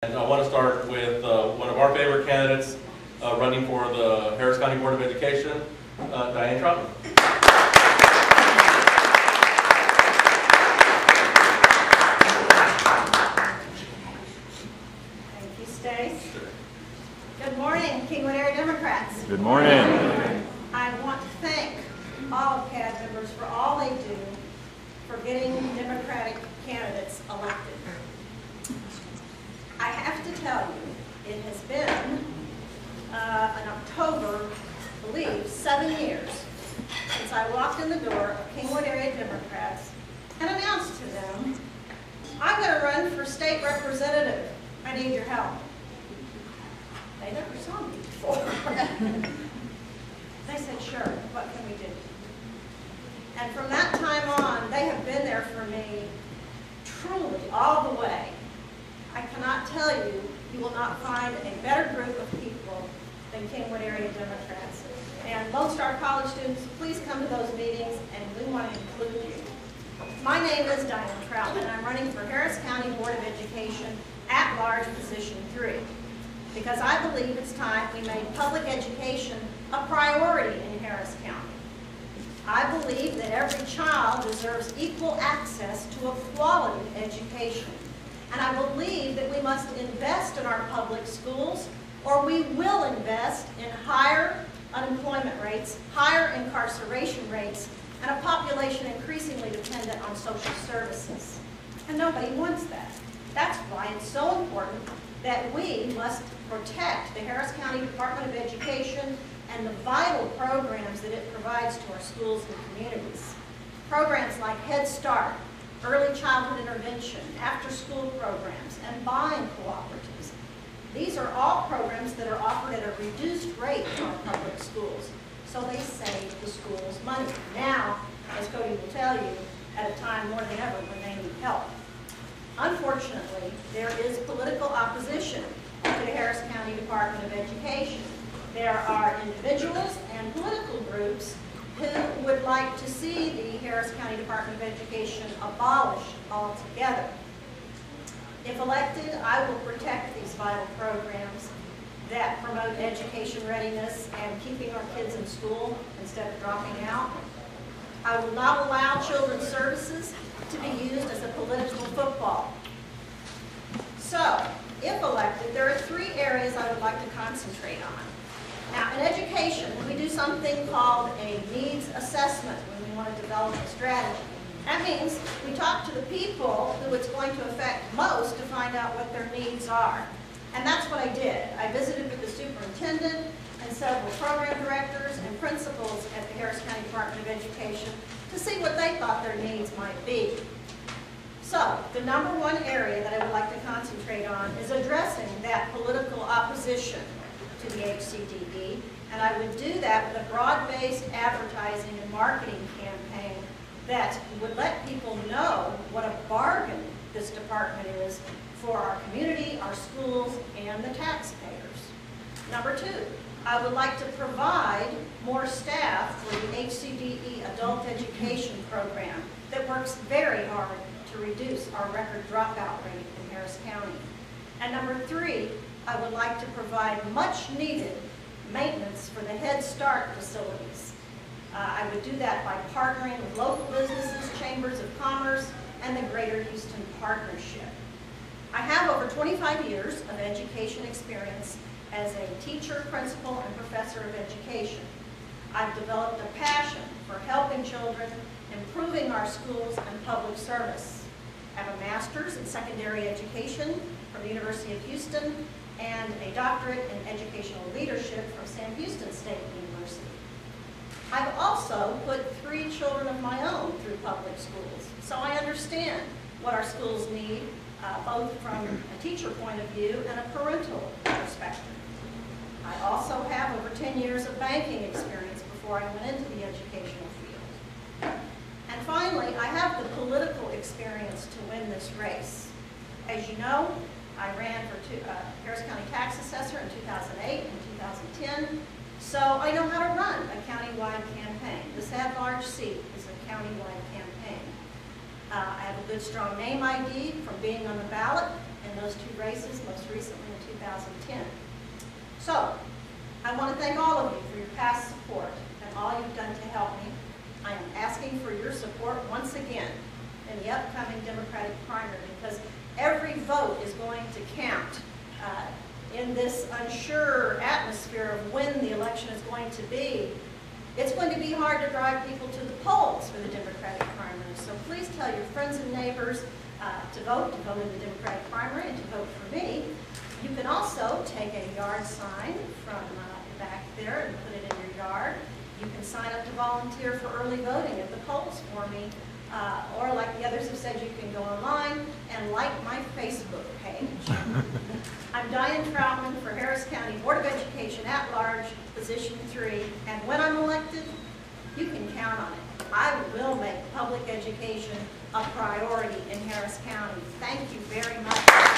And I want to start with one of our favorite candidates running for the Harris County Board of Education, Diane Trautman. Thank you, Stace. Good morning, Kingwood area Democrats. Good morning. I want to thank all of KAD members for all they do for getting Democratic candidates elected. I have to tell you, it has been in October, I believe, 7 years since I walked in the door of Kingwood area Democrats and announced to them, I'm going to run for state representative. I need your help. They never saw me before. They said, sure, what can we do? And from that time on, they have been there for me truly all the way. I cannot tell you, you will not find a better group of people than Kingwood area Democrats. And Lone Star College students, please come to those meetings, and we want to include you. My name is Diane Trautman, and I'm running for Harris County Board of Education at-large position 3. Because I believe it's time we made public education a priority in Harris County. I believe that every child deserves equal access to a quality education. And I believe that we must invest in our public schools, or we will invest in higher unemployment rates, higher incarceration rates, and a population increasingly dependent on social services. And nobody wants that. That's why it's so important that we must protect the Harris County Department of Education and the vital programs that it provides to our schools and communities. Programs like Head Start, early childhood intervention, after-school programs, and buying cooperatives. These are all programs that are offered at a reduced rate to our public schools, so they save the schools money. Now, as Cody will tell you, at a time more than ever when they need help. Unfortunately, there is political opposition to the Harris County Department of Education. There are individuals and political groups who would like to see the Harris County Department of Education abolished altogether. If elected, I will protect these vital programs that promote education readiness and keeping our kids in school instead of dropping out. I will not allow children's services to be used as a political football. So, if elected, there are 3 areas I would like to concentrate on. Now, in education, we do something called a needs assessment when we want to develop a strategy. That means we talk to the people who it's going to affect most to find out what their needs are. And that's what I did. I visited with the superintendent and several program directors and principals at the Harris County Department of Education to see what they thought their needs might be. So, the #1 area that I would like to concentrate on is addressing that political opposition to the HCDE, and I would do that with a broad-based advertising and marketing campaign that would let people know what a bargain this department is for our community, our schools, and the taxpayers. #2, I would like to provide more staff for the HCDE adult education program that works very hard to reduce our record dropout rate in Harris County. And #3, I would like to provide much needed maintenance for the Head Start facilities. I would do that by partnering with local businesses, chambers of commerce, and the Greater Houston Partnership. I have over 25 years of education experience as a teacher, principal, and professor of education. I've developed a passion for helping children, improving our schools and public service. I have a master's in secondary education from the University of Houston and a doctorate in educational leadership from Sam Houston State University. I've also put 3 children of my own through public schools, so I understand what our schools need, both from a teacher point of view and a parental perspective. I also have over 10 years of banking experience before I went into the educational field. And finally, I have the political experience to win this race. As you know, I ran for Harris County Tax Assessor in 2008 and 2010, so I know how to run a countywide campaign. This at-large seat is a countywide campaign. I have a good, strong name ID from being on the ballot in in those two races, most recently in 2010. So, I want to thank all of you for your past support and all you've done to help me. I am asking for your support once again in the upcoming Democratic primary, because every vote is going to count in this unsure atmosphere of when the election is going to be. It's going to be hard to drive people to the polls for the Democratic primary. So please tell your friends and neighbors to vote in the Democratic primary and to vote for me. You can also take a yard sign from the back there and put it in your yard. You can sign up to volunteer for early voting at the polls for me. Or like the others have said, you can go online and like my Facebook page. I'm Diane Trautman for Harris County Board of Education at Large, Position 3, and when I'm elected, you can count on it. I will make public education a priority in Harris County. Thank you very much.